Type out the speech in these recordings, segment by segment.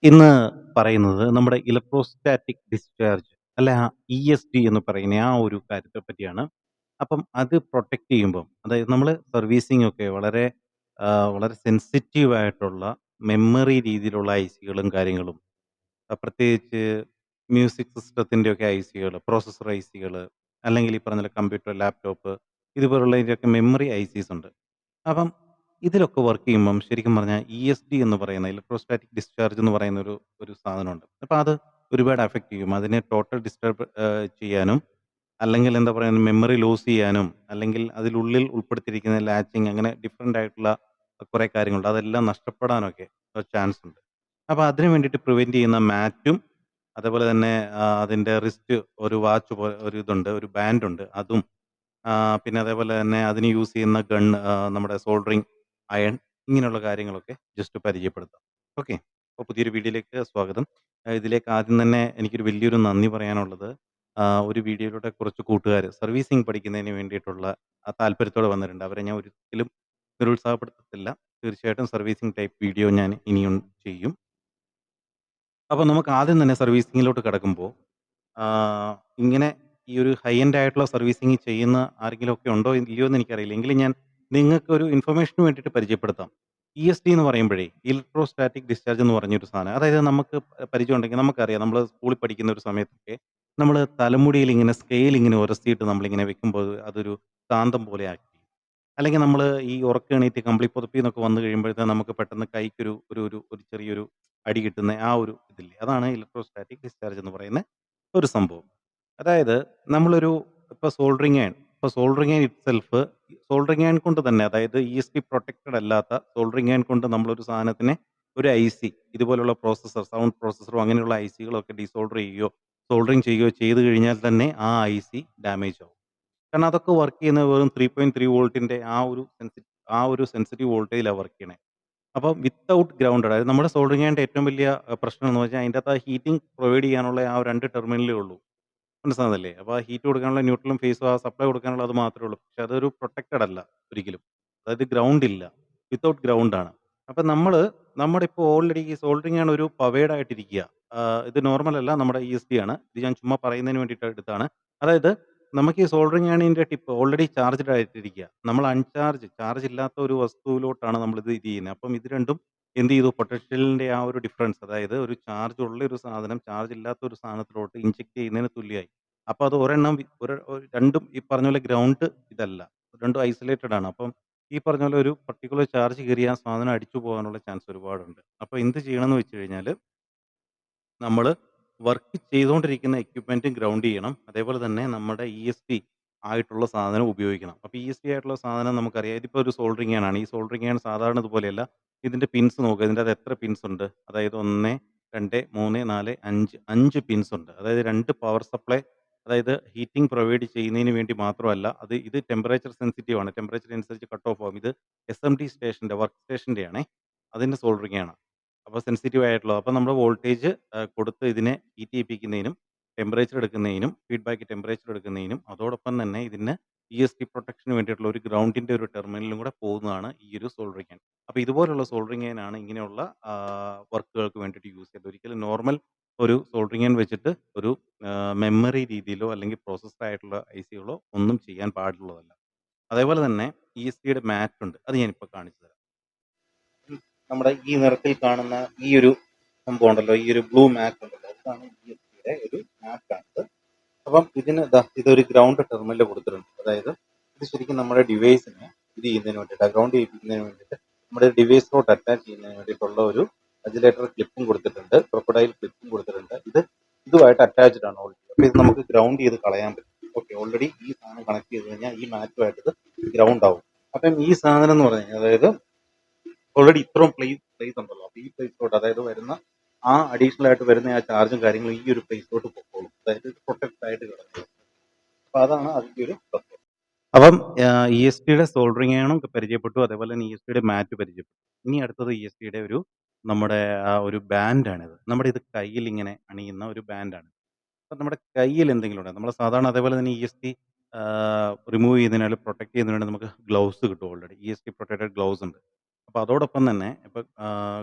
ഇന്ന് പറയുന്നത് നമ്മുടെ ഇലക്ട്രോസ്റ്റാറ്റിക് ഡിസ്ചാർജ് അല്ല ESD എന്ന് പറയുന്ന ആ ഒരു കാര്യത്തെ പറ്റിയാണ്. അപ്പം അത് പ്രൊട്ടക്റ്റ് ചെയ്യുമ്പം അതായത് നമ്മൾ സർവീസിംഗ് ഒക്കെ വളരെ സെൻസിറ്റീവ് ആയിട്ടുള്ള മെമ്മറി രീതിയിലുള്ള ഐസികളും കാര്യങ്ങളും പ്രത്യേകിച്ച് മ്യൂസിക് സിസ്റ്റത്തിൻ്റെയൊക്കെ ഐസികൾ, പ്രോസസ്സർ ഐസികൾ അല്ലെങ്കിൽ ഈ പറഞ്ഞ പോലെ കമ്പ്യൂട്ടർ, ലാപ്ടോപ്പ് ഇതുപോലുള്ളതിൻ്റെയൊക്കെ മെമ്മറി ഐസീസ് ഉണ്ട്. അപ്പം ഇതിലൊക്കെ വർക്ക് ചെയ്യുമ്പം ശരിക്കും പറഞ്ഞാൽ ESD എന്ന് പറയുന്ന ഇലക്ട്രോസ്റ്റാറ്റിക് ഡിസ്ചാർജ് എന്ന് പറയുന്ന ഒരു സാധനമുണ്ട്. അപ്പോൾ അത് ഒരുപാട് അഫക്റ്റ് ചെയ്യും. അതിനെ ടോട്ടൽ ഡിസ്റ്റർബ് ചെയ്യാനും അല്ലെങ്കിൽ എന്താ പറയുക മെമ്മറി ലോസ് ചെയ്യാനും അല്ലെങ്കിൽ അതിലുള്ളിൽ ഉൾപ്പെടുത്തിയിരിക്കുന്ന ലാച്ചിങ് അങ്ങനെ ഡിഫറൻ്റ് ആയിട്ടുള്ള കുറേ കാര്യങ്ങളുണ്ട്. അതെല്ലാം നഷ്ടപ്പെടാനൊക്കെ ചാൻസ് ഉണ്ട്. അപ്പോൾ അതിന് വേണ്ടിയിട്ട് പ്രിവെൻറ്റ് ചെയ്യുന്ന മാറ്റും അതേപോലെ തന്നെ അതിൻ്റെ റിസ്റ്റ് ഒരു വാച്ച് പോലെ ഒരു ഇതുണ്ട്, ഒരു ബാൻഡുണ്ട് അതും പിന്നെ അതേപോലെ തന്നെ അതിന് യൂസ് ചെയ്യുന്ന നമ്മുടെ സോൾഡറിങ് അയൺ ഇങ്ങനെയുള്ള കാര്യങ്ങളൊക്കെ ജസ്റ്റ് പരിചയപ്പെടുത്താം. ഓക്കെ. അപ്പോൾ പുതിയൊരു വീഡിയോയിലേക്ക് സ്വാഗതം. ഇതിലേക്ക് ആദ്യം തന്നെ എനിക്കൊരു വലിയൊരു നന്ദി പറയാനുള്ളത് ഒരു വീഡിയോയിലൂടെ കുറച്ച് കൂട്ടുകാർ സർവീസിംഗ് പഠിക്കുന്നതിന് വേണ്ടിയിട്ടുള്ള താല്പര്യത്തോടെ വന്നിട്ടുണ്ട്. അവരെ ഞാൻ ഒരിക്കലും നിരുത്സാഹപ്പെടുത്തത്തില്ല. തീർച്ചയായിട്ടും സർവീസിംഗ് ടൈപ്പ് വീഡിയോ ഞാൻ ഇനിയും ചെയ്യും. അപ്പോൾ നമുക്ക് ആദ്യം തന്നെ സർവീസിങ്ങിലോട്ട് കിടക്കുമ്പോൾ ഇങ്ങനെ ഈ ഒരു ഹൈ എൻഡ് ആയിട്ടുള്ള സർവീസിങ് ചെയ്യുന്ന ആരെങ്കിലും ഒക്കെ ഉണ്ടോ ഇല്ലയോ എന്ന് എനിക്കറിയില്ല. എങ്കിലും ഞാൻ നിങ്ങൾക്കൊരു ഇൻഫർമേഷന് വേണ്ടിയിട്ട് പരിചയപ്പെടുത്താം. ESD എന്ന് പറയുമ്പോഴേ ഇലക്ട്രോസ്റ്റാറ്റിക് ഡിസ്ചാർജ് എന്ന് പറഞ്ഞൊരു സാധനം. അതായത് നമുക്ക് പരിചയമുണ്ടെങ്കിൽ നമുക്കറിയാം. നമ്മൾ സ്കൂളിൽ പഠിക്കുന്ന ഒരു സമയത്തൊക്കെ നമ്മൾ തലമുടിയിൽ ഇങ്ങനെ സ്കെയിൽ ഇങ്ങനെ ഉരസിയിട്ട് നമ്മളിങ്ങനെ വെക്കുമ്പോൾ അതൊരു കാന്തം പോലെ ആക്കി. അല്ലെങ്കിൽ നമ്മൾ ഈ ഉറക്കം കമ്പിളി പുതപ്പിൽ നിന്നൊക്കെ വന്നു കഴിയുമ്പോഴത്തേന് നമുക്ക് പെട്ടെന്ന് കൈക്കൊരു ഒരു ഒരു ഒരു ചെറിയൊരു അടി കിട്ടുന്ന ആ ഒരു ഇതില്ലേ അതാണ് ഇലക്ട്രോസ്റ്റാറ്റിക് ഡിസ്ചാർജ് എന്ന് പറയുന്ന ഒരു സംഭവം. അതായത് നമ്മളൊരു സോൾഡറിങ് അയൺ സോൾഡറിങ് അയൺ കൊണ്ട് തന്നെ അതായത് ESD പ്രൊട്ടക്റ്റഡ് അല്ലാത്ത സോൾഡറിങ് അയൺ കൊണ്ട് നമ്മളൊരു സാധനത്തിനെ ഒരു ഐസി ഇതുപോലുള്ള സൗണ്ട് പ്രോസസ്സറോ അങ്ങനെയുള്ള ഐസികളൊക്കെ ഡീസോൾഡർ ചെയ്യുകയോ സോൾഡറിങ് ചെയ്യുകയോ ചെയ്തു കഴിഞ്ഞാൽ തന്നെ ആ ഐസി ഡാമേജ് ആവും. കാരണം അതൊക്കെ വർക്ക് ചെയ്യുന്നത് വെറും 3.3 വോൾട്ടിന്റെ ആ ഒരു സെൻസിറ്റീവ് വോൾട്ടേജിലാണ് വർക്ക് ചെയ്യണേ. അപ്പം വിത്തൗട്ട് ഗ്രൗണ്ട് അതായത് നമ്മുടെ സോൾഡറിങ് അയണിന്റെ ഏറ്റവും വലിയ പ്രശ്നം എന്ന് വെച്ചാൽ അതിൻ്റെ അകത്ത് ആ ഹീറ്റിംഗ് പ്രൊവൈഡ് ചെയ്യാനുള്ള ആ 2 ടെർമിനലേ ഉള്ളൂ. മനസ്സിലാകുന്നില്ലേ? അപ്പോൾ ആ ഹീറ്റ് കൊടുക്കാനുള്ള ന്യൂട്രലും ഫേസും ആ സപ്ലൈ കൊടുക്കാനുള്ള അത് മാത്രമേ ഉള്ളൂ. പക്ഷെ അതൊരു പ്രൊട്ടക്റ്റഡ് അല്ല ഒരിക്കലും. അതായത് ഗ്രൗണ്ട് ഇല്ല. വിത്തൗട്ട് ഗ്രൗണ്ട് ആണ്. അപ്പം നമ്മുടെ ഇപ്പോൾ ഓൾറെഡി ഈ സോൾഡറിങ് ആണ് ഒരു പവേഡ് ആയിട്ടിരിക്കുക. ഇത് നോർമൽ അല്ല നമ്മുടെ ESD ആണ്. ഇത് ഞാൻ ചുമ്മാ പറയുന്നതിന് വേണ്ടിയിട്ട് എടുത്താണ്. അതായത് നമുക്ക് ഈ സോൾഡറിങ് ആണിന്റെ ടിപ്പ് ഓൾറെഡി ചാർജ്ഡ് ആയിട്ടിരിക്കുക. നമ്മൾ ചാർജ് ഇല്ലാത്ത ഒരു വസ്തുവിലോട്ടാണ് നമ്മളിത് ചെയ്യുന്നത്. അപ്പം ഇത് രണ്ടും എന്ത് ചെയ്തു പൊട്ടൻഷ്യലിന്റെ ആ ഒരു ഡിഫറൻസ് അതായത് ഒരു ചാർജ് ഉള്ള ഒരു സാധനം ചാർജ് ഇല്ലാത്ത ഒരു സാധനത്തിലോട്ട് ഇൻജെക്ട് ചെയ്യുന്നതിന് തുല്യമായി. അപ്പോൾ അത് ഒരെണ്ണം രണ്ടും ഈ പറഞ്ഞ പോലെ ഗ്രൗണ്ട് ഇതല്ല. രണ്ടും ഐസൊലേറ്റഡ് ആണ്. അപ്പം ഈ പറഞ്ഞ പോലെ ഒരു പർട്ടിക്കുലർ ചാർജ് കയറി ആ സാധനം അടിച്ചു പോകാനുള്ള ചാൻസ് ഒരുപാടുണ്ട്. അപ്പോൾ എന്ത് ചെയ്യണമെന്ന് വെച്ച് കഴിഞ്ഞാൽ നമ്മൾ വർക്ക് ചെയ്തുകൊണ്ടിരിക്കുന്ന എക്യുപ്മെൻറ്റും ഗ്രൗണ്ട് ചെയ്യണം. അതേപോലെ തന്നെ നമ്മുടെ ESD ആയിട്ടുള്ള സാധനം ഉപയോഗിക്കണം. അപ്പോൾ ESD ആയിട്ടുള്ള സാധനം നമുക്കറിയാം. ഇതിപ്പോൾ ഒരു സോൾഡറിങ് അയൺ ആണ്. ഈ സോൾഡറിങ് അയൺ സാധാരണ ഇതുപോലെയല്ല. ഇതിൻ്റെ പിൻസ് നോക്കുക. ഇതിൻ്റെ അകത്ത് എത്ര പിൻസ് ഉണ്ട്? അതായത് 1, 2, 3, 4, 5 പിൻസ് ഉണ്ട്. അതായത് 2 പവർ സപ്ലൈ അതായത് ഹീറ്റിംഗ് പ്രൊവൈഡ് ചെയ്യുന്നതിന് വേണ്ടി മാത്രമല്ല ഇത് ടെമ്പറേച്ചർ സെൻസിറ്റീവ് ആണ്. ടെമ്പറേച്ചർ അനുസരിച്ച് കട്ട് ഓഫ് ആകും. ഇത് SMT സ്റ്റേഷൻ്റെ വർക്ക് സ്റ്റേഷൻ്റെ ആണേ. അതിൻ്റെ സോൾഡറിങ് ആണ്. അപ്പോൾ സെൻസിറ്റീവ് ആയിട്ടുള്ളത്. അപ്പോൾ നമ്മൾ വോൾട്ടേജ് കൊടുത്ത് ഇതിനെ ഹീറ്റ് ചെയ്യിപ്പിക്കുന്നതിനും ടെമ്പറേച്ചർ എടുക്കുന്നതിനും ഫീഡ്ബാക്ക് ടെമ്പറേച്ചർ എടുക്കുന്നതിനും അതോടൊപ്പം തന്നെ ഇതിന് ESD പ്രൊട്ടക്ഷന് വേണ്ടിയിട്ടുള്ള ഒരു ഗ്രൗണ്ടിൻ്റെ ഒരു ടെർമിനലും കൂടെ പോകുന്നതാണ് ഈ ഒരു സോൾഡറിങ് അയൺ. അപ്പോൾ ഇതുപോലുള്ള സോൾഡറിങ് അയൺ ആണ് ഇങ്ങനെയുള്ള വർക്കുകൾക്ക് വേണ്ടിയിട്ട് യൂസ് ചെയ്യുന്നത്. ഒരിക്കലും നോർമൽ ഒരു സോൾഡറിങ് അയൺ വെച്ചിട്ട് ഒരു മെമ്മറി രീതിയിലോ അല്ലെങ്കിൽ പ്രോസസ്ഡ് ആയിട്ടുള്ള ഐസികളോ ഒന്നും ചെയ്യാൻ പാടുള്ളതല്ല. അതേപോലെ തന്നെ ESDയുടെ മാറ്റ് ഉണ്ട്. അത് ഞാനിപ്പോൾ കാണിച്ചു തരാം. നമ്മുടെ ഈ നിറത്തിൽ കാണുന്ന ഈ ഒരു സംഭവം ഉണ്ടല്ലോ, ഈ ഒരു ബ്ലൂ മാറ്റ് ഉണ്ടല്ലോ, ഇതാണ് ESDയുടെ ഒരു മാറ്റാണിത്. അപ്പം ഇതൊരു ഗ്രൗണ്ട് ടെർമിനൽ കൊടുത്തിട്ടുണ്ട്. അതായത് ഇത് ശരിക്കും നമ്മുടെ ഡിവൈസിനെ ഇത് ചെയ്യുന്നതിന് വേണ്ടിയിട്ട് ഗ്രൗണ്ട് ചെയ്യിപ്പിക്കുന്നതിന് വേണ്ടിയിട്ട് നമ്മുടെ ഡിവൈസിലോട്ട് അറ്റാച്ച് ചെയ്യുന്നതിന് വേണ്ടിയിട്ടുള്ള ഒരു അജിലേറ്റർ ക്ലിപ്പും കൊടുത്തിട്ടുണ്ട്, ക്രൊക്കഡൈൽ ക്ലിപ്പും കൊടുത്തിട്ടുണ്ട്. ഇതുമായിട്ട് അറ്റാച്ച്ഡ് ആണ് ഓൾറെഡി. അപ്പോൾ ഇത് നമുക്ക് ഗ്രൗണ്ട് ചെയ്ത് കളയാൻ പറ്റും. ഓക്കെ, ഓൾറെഡി ഈ സാധനം കണക്ട് ചെയ്ത് കഴിഞ്ഞാൽ ഈ മാറ്റുമായിട്ട് ഇത് ഗ്രൗണ്ട് ആവും. അപ്പം ഈ സാധനം എന്ന് പറഞ്ഞു കഴിഞ്ഞാൽ അതായത് ഓൾറെഡി ഇത്രയും പ്ലേസ് ഉണ്ടല്ലോ. അപ്പോൾ ഈ പ്ലേസിലോട്ട് അതായത് വരുന്ന ആ അഡീഷണൽ ആയിട്ട് വരുന്ന ആ ചാർജും കാര്യങ്ങളും ഈ ഒരു പ്ലേസിലോട്ട് പൊക്കോളും. അതായത് പ്രൊട്ടക്ട് ആയിട്ട് കിടക്കും. അപ്പോൾ അതാണ് അതിൻ്റെ ഒരു പ്രത്യേകത. അപ്പം ESDയുടെ സോൾഡറിങ് അയണും പരിചയപ്പെട്ടു. അതേപോലെ തന്നെ ESDയുടെ മാറ്റ് പരിചയപ്പെട്ടു. ഇനി അടുത്തത് ESDയുടെ നമ്മുടെ ഒരു ബാൻഡാണിത്. നമ്മുടെ ഇത് കയ്യിൽ ഇങ്ങനെ അണിയുന്ന ഒരു ബാൻഡാണ്. അപ്പം നമ്മുടെ കയ്യിൽ എന്തെങ്കിലും ഉണ്ടെങ്കിൽ നമ്മൾ സാധാരണ അതേപോലെ തന്നെ ESD റിമൂവ് ചെയ്യുന്നതിനാലും പ്രൊട്ടക്ട് ചെയ്യുന്നതിന് വേണ്ടി നമുക്ക് ഗ്ലൗസ് കിട്ടും. ഓൾറെഡി ESD പ്രൊട്ടക്റ്റഡ് ഗ്ലൗസ് ഉണ്ട്. അപ്പോൾ അതോടൊപ്പം തന്നെ ഇപ്പം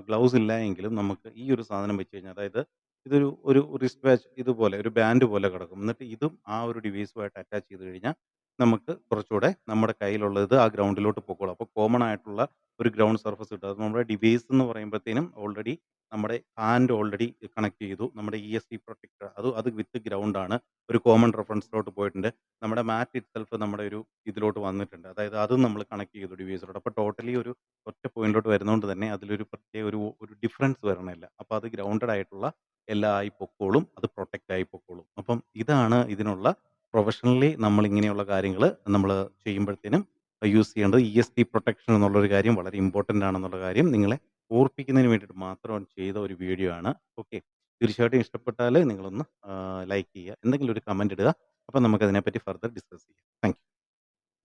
ഗ്ലൗസ് ഇല്ല എങ്കിലും നമുക്ക് ഈ ഒരു സാധനം വെച്ച് കഴിഞ്ഞാൽ അതായത് ഇതൊരു ഒരു റിസ്റ്റ് വാച്ച് ഇതുപോലെ ഒരു ബാൻഡ് പോലെ കിടക്കും. എന്നിട്ട് ഇതും ആ ഒരു ഡിവൈസുമായിട്ട് അറ്റാച്ച് ചെയ്ത് കഴിഞ്ഞാൽ നമുക്ക് കുറച്ചുകൂടെ നമ്മുടെ കയ്യിലുള്ളത് ആ ഗ്രൗണ്ടിലോട്ട് പൊക്കോളും. അപ്പോൾ കോമൺ ആയിട്ടുള്ള ഒരു ഗ്രൗണ്ട് സർഫസ് കിട്ടും. അത് നമ്മുടെ ഡിവൈസ് എന്ന് പറയുമ്പോഴത്തേനും ഓൾറെഡി നമ്മുടെ ഹാൻഡ് ഓൾറെഡി കണക്ട് ചെയ്തു. നമ്മുടെ ESD പ്രൊട്ടക്ടർ അത് വിത്ത് ഗ്രൗണ്ടാണ്. ഒരു കോമൺ റെഫറൻസിലോട്ട് പോയിട്ടുണ്ട്. നമ്മുടെ മാറ്റ് ഇറ്റ്സെൽഫ് നമ്മുടെ ഒരു ഇതിലോട്ട് വന്നിട്ടുണ്ട്. അതായത് അതും നമ്മൾ കണക്ട് ചെയ്തു ഡിവൈസിലോട്ട്. അപ്പോൾ ടോട്ടലി ഒരു ഒറ്റ പോയിന്റിലോട്ട് വരുന്നതുകൊണ്ട് തന്നെ അതിലൊരു പ്രത്യേക ഒരു ഡിഫറൻസ് വരണില്ല. അപ്പോൾ അത് ഗ്രൗണ്ടഡ് ആയിട്ടുള്ള എല്ലാം ആയി പൊക്കോളും. അത് പ്രൊട്ടക്റ്റ് ആയി പൊക്കോളും. അപ്പം ഇതാണ് ഇതിനുള്ള പ്രൊഫഷണലി നമ്മൾ ഇങ്ങനെയുള്ള കാര്യങ്ങൾ നമ്മൾ ചെയ്യുമ്പോഴത്തേനും യൂസ് ചെയ്യേണ്ടത്. ESD പ്രൊട്ടക്ഷൻ എന്നുള്ളൊരു കാര്യം വളരെ ഇമ്പോർട്ടൻ്റ് ആണെന്നുള്ള കാര്യം നിങ്ങളെ ഓർപ്പിക്കുന്നതിന് വേണ്ടിയിട്ട് മാത്രം ചെയ്ത ഒരു വീഡിയോ ആണ്. ഓക്കെ. തീർച്ചയായിട്ടും ഇഷ്ടപ്പെട്ടാൽ നിങ്ങളൊന്ന് ലൈക്ക് ചെയ്യുക. എന്തെങ്കിലും ഒരു കമൻറ്റ് ഇടുക. അപ്പം നമുക്കതിനെപ്പറ്റി ഫർദർ ഡിസ്കസ് ചെയ്യാം. Thank you.